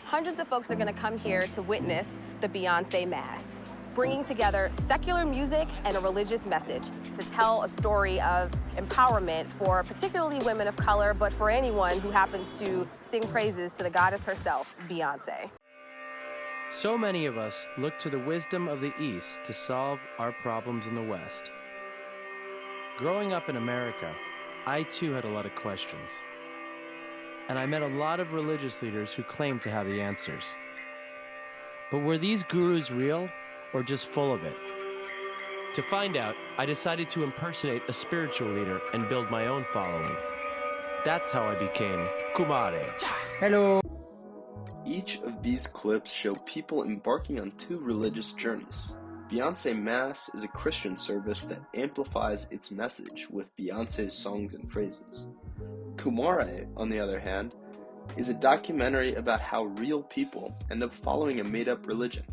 Hundreds of folks are going to come here to witness the Beyonce Mass, bringing together secular music and a religious message to tell a story of empowerment for particularly women of color, but for anyone who happens to sing praises to the goddess herself, Beyonce. So many of us look to the wisdom of the East to solve our problems in the West. Growing up in America, I too had a lot of questions. And I met a lot of religious leaders who claimed to have the answers. But were these gurus real or just full of it? To find out, I decided to impersonate a spiritual leader and build my own following. That's how I became Kumare. Hello. Each of these clips show people embarking on two religious journeys. Beyonce Mass is a Christian service that amplifies its message with Beyonce's songs and phrases. Kumare, on the other hand, is a documentary about how real people end up following a made-up religion.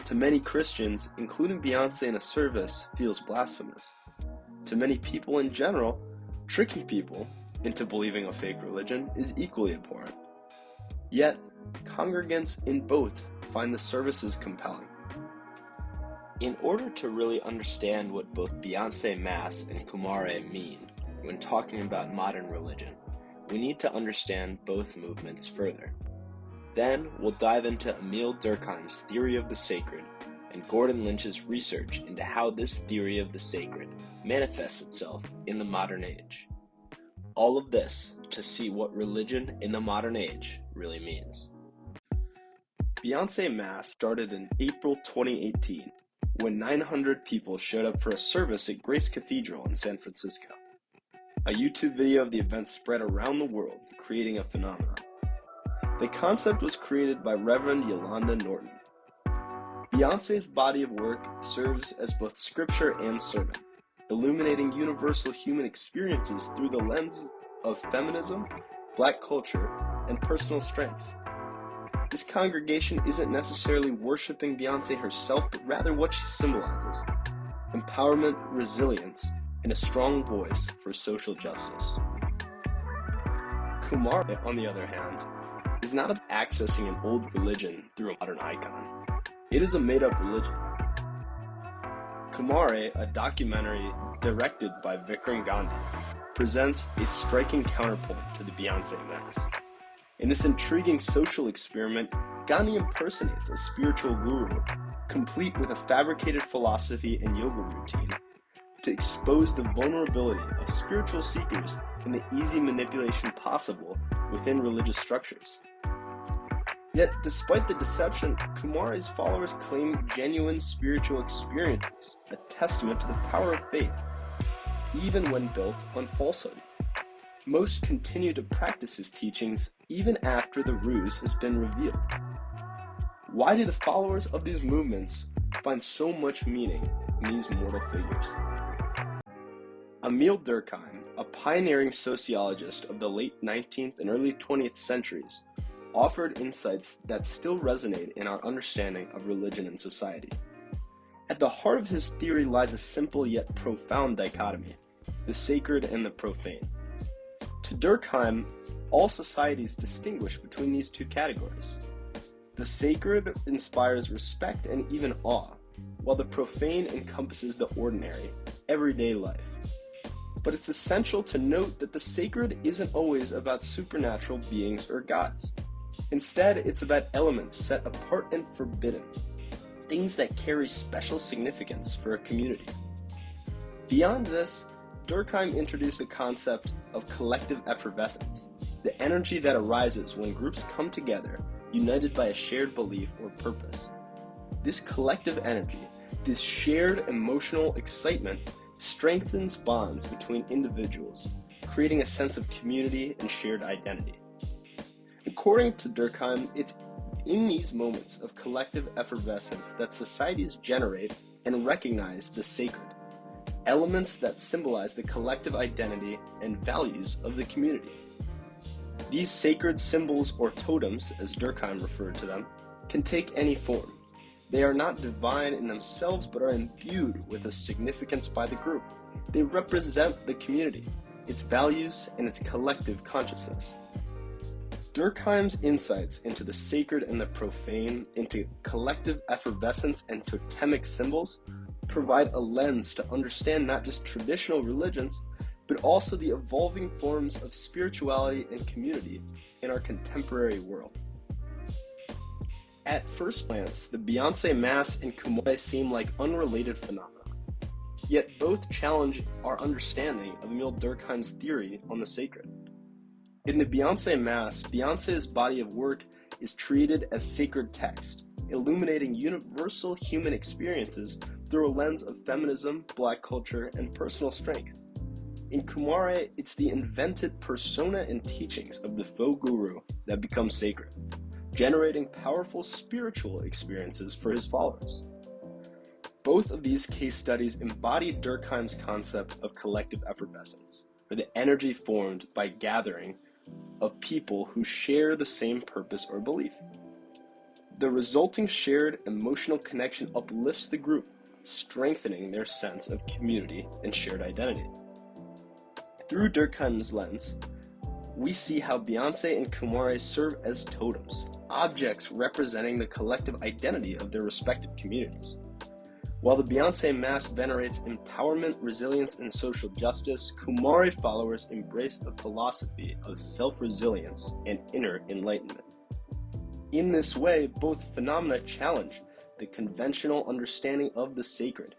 To many Christians, including Beyonce in a service feels blasphemous. To many people in general, tricking people into believing a fake religion is equally abhorrent. Yet, congregants in both find the services compelling. In order to really understand what both Beyonce Mass and Kumare mean when talking about modern religion, we need to understand both movements further. Then, we'll dive into Emile Durkheim's theory of the sacred and Gordon Lynch's research into how this theory of the sacred manifests itself in the modern age. All of this to see what religion in the modern age really means. Beyonce Mass started in April 2018 when 900 people showed up for a service at Grace Cathedral in San Francisco. A YouTube video of the event spread around the world, creating a phenomenon. The concept was created by Reverend Yolanda Norton. Beyonce's body of work serves as both scripture and sermon, illuminating universal human experiences through the lens of feminism, Black culture, and personal strength. This congregation isn't necessarily worshiping Beyonce herself, but rather what she symbolizes: empowerment, resilience, and a strong voice for social justice. Kumare, on the other hand, is not about accessing an old religion through a modern icon. It is a made-up religion. Kumare, a documentary directed by Vikram Gandhi, presents a striking counterpoint to the Beyonce Mass. In this intriguing social experiment, Gandhi impersonates a spiritual guru, complete with a fabricated philosophy and yoga routine, to expose the vulnerability of spiritual seekers and the easy manipulation possible within religious structures. Yet, despite the deception, Kumare's followers claim genuine spiritual experiences, a testament to the power of faith, even when built on falsehood. Most continue to practice his teachings even after the ruse has been revealed. Why do the followers of these movements find so much meaning in these mortal figures? Emile Durkheim, a pioneering sociologist of the late 19th and early 20th centuries, offered insights that still resonate in our understanding of religion and society. At the heart of his theory lies a simple yet profound dichotomy: the sacred and the profane. To Durkheim, all societies distinguish between these two categories. The sacred inspires respect and even awe, while the profane encompasses the ordinary, everyday life. But it's essential to note that the sacred isn't always about supernatural beings or gods. Instead, it's about elements set apart and forbidden, things that carry special significance for a community. Beyond this, Durkheim introduced the concept of collective effervescence, the energy that arises when groups come together, united by a shared belief or purpose. This collective energy, this shared emotional excitement, strengthens bonds between individuals, creating a sense of community and shared identity. According to Durkheim, it's in these moments of collective effervescence that societies generate and recognize the sacred, elements that symbolize the collective identity and values of the community. These sacred symbols, or totems, as Durkheim referred to them, can take any form. They are not divine in themselves, but are imbued with a significance by the group. They represent the community, its values, and its collective consciousness. Durkheim's insights into the sacred and the profane, into collective effervescence and totemic symbols, provide a lens to understand not just traditional religions, but also the evolving forms of spirituality and community in our contemporary world. At first glance, the Beyoncé Mass and Kumare seem like unrelated phenomena, yet both challenge our understanding of Emile Durkheim's theory on the sacred. In the Beyoncé Mass, Beyoncé's body of work is treated as sacred text, illuminating universal human experiences through a lens of feminism, Black culture, and personal strength. In Kumare, it's the invented persona and teachings of the faux guru that become sacred, generating powerful spiritual experiences for his followers. Both of these case studies embody Durkheim's concept of collective effervescence, or the energy formed by gathering of people who share the same purpose or belief. The resulting shared emotional connection uplifts the group, strengthening their sense of community and shared identity. Through Durkheim's lens, we see how Beyoncé and Kumare serve as totems, objects representing the collective identity of their respective communities. While the Beyoncé Mass venerates empowerment, resilience, and social justice, Kumare followers embrace a philosophy of self-resilience and inner enlightenment. In this way, both phenomena challenge the conventional understanding of the sacred,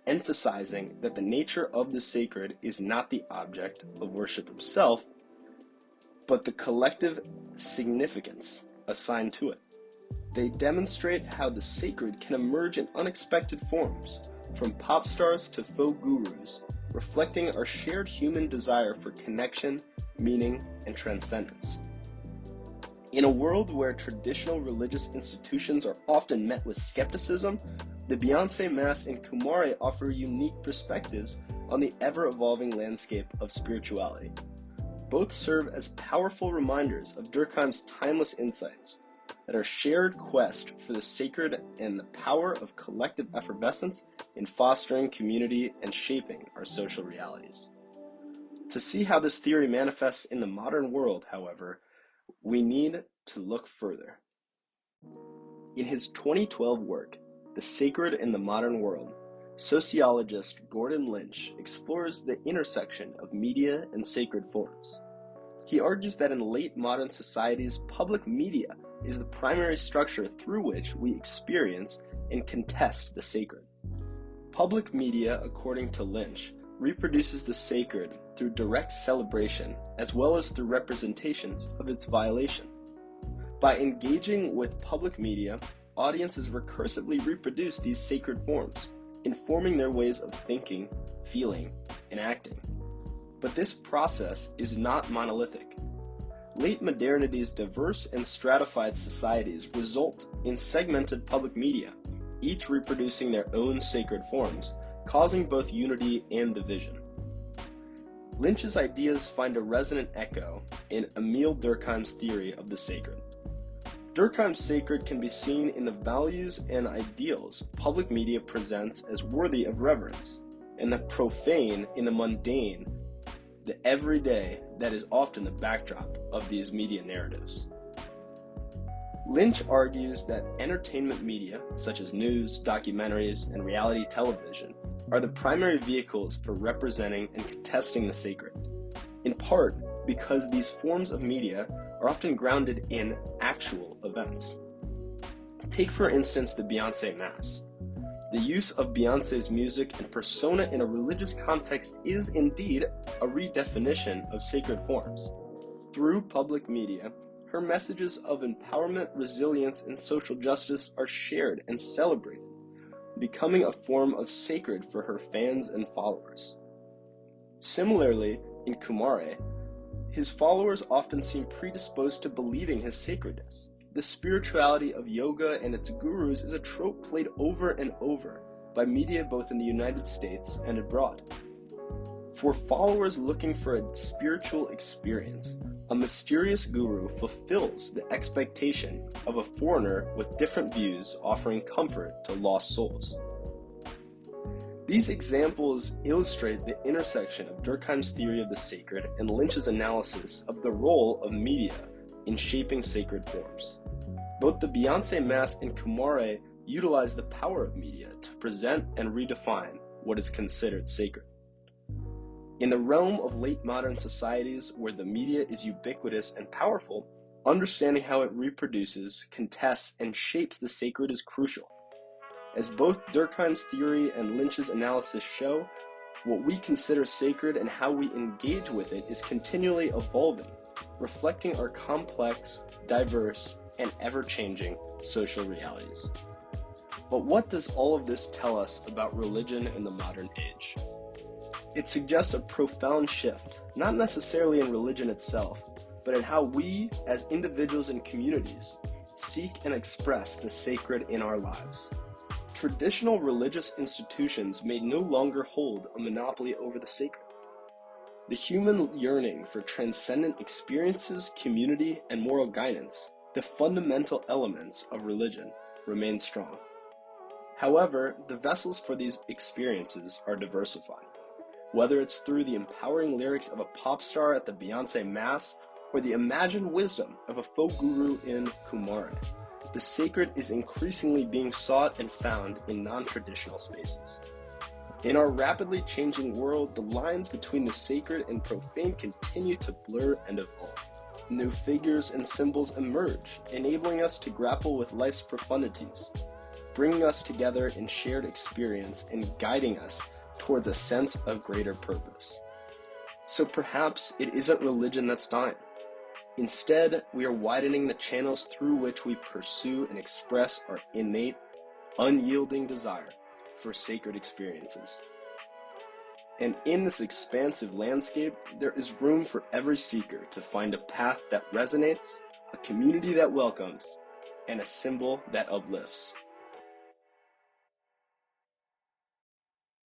emphasizing that the nature of the sacred is not the object of worship itself, but the collective significance assigned to it. They demonstrate how the sacred can emerge in unexpected forms, from pop stars to faux gurus, reflecting our shared human desire for connection, meaning, and transcendence. In a world where traditional religious institutions are often met with skepticism, the Beyoncé Mass and Kumare offer unique perspectives on the ever-evolving landscape of spirituality. Both serve as powerful reminders of Durkheim's timeless insights, that our shared quest for the sacred and the power of collective effervescence in fostering community and shaping our social realities. To see how this theory manifests in the modern world, however, we need to look further. In his 2012 work, The Sacred in the Modern World, sociologist Gordon Lynch explores the intersection of media and sacred forms. He argues that in late modern societies, public media is the primary structure through which we experience and contest the sacred. Public media, according to Lynch, reproduces the sacred through direct celebration as well as through representations of its violation. By engaging with public media, audiences recursively reproduce these sacred forms, informing their ways of thinking, feeling, and acting. But this process is not monolithic. Late modernity's diverse and stratified societies result in segmented public media, each reproducing their own sacred forms, causing both unity and division. Lynch's ideas find a resonant echo in Emile Durkheim's theory of the sacred. Durkheim's sacred can be seen in the values and ideals public media presents as worthy of reverence, and the profane in the mundane, the everyday that is often the backdrop of these media narratives. Lynch argues that entertainment media, such as news, documentaries, and reality television, are the primary vehicles for representing and contesting the sacred, in part because these forms of media are often grounded in actual events. Take, for instance, the Beyoncé Mass. The use of Beyoncé's music and persona in a religious context is indeed a redefinition of sacred forms. Through public media, her messages of empowerment, resilience, and social justice are shared and celebrated, becoming a form of sacred for her fans and followers. Similarly, in Kumare, his followers often seem predisposed to believing his sacredness. The spirituality of yoga and its gurus is a trope played over and over by media both in the United States and abroad. For followers looking for a spiritual experience, a mysterious guru fulfills the expectation of a foreigner with different views offering comfort to lost souls. These examples illustrate the intersection of Durkheim's theory of the sacred and Lynch's analysis of the role of media in shaping sacred forms. Both the Beyonce Mass and Kumare utilize the power of media to present and redefine what is considered sacred. In the realm of late modern societies where the media is ubiquitous and powerful, understanding how it reproduces, contests, and shapes the sacred is crucial. As both Durkheim's theory and Lynch's analysis show, what we consider sacred and how we engage with it is continually evolving, reflecting our complex, diverse, and ever-changing social realities. But what does all of this tell us about religion in the modern age? It suggests a profound shift, not necessarily in religion itself, but in how we, as individuals and communities, seek and express the sacred in our lives. Traditional religious institutions may no longer hold a monopoly over the sacred. The human yearning for transcendent experiences, community, and moral guidance, the fundamental elements of religion, remain strong. However, the vessels for these experiences are diversified. Whether it's through the empowering lyrics of a pop star at the Beyonce Mass or the imagined wisdom of a folk guru in Kumare, the sacred is increasingly being sought and found in non-traditional spaces. In our rapidly changing world, the lines between the sacred and profane continue to blur and evolve. New figures and symbols emerge, enabling us to grapple with life's profundities, bringing us together in shared experience and guiding us towards a sense of greater purpose. So perhaps it isn't religion that's dying. Instead, we are widening the channels through which we pursue and express our innate, unyielding desire for sacred experiences. And in this expansive landscape, there is room for every seeker to find a path that resonates, a community that welcomes, and a symbol that uplifts.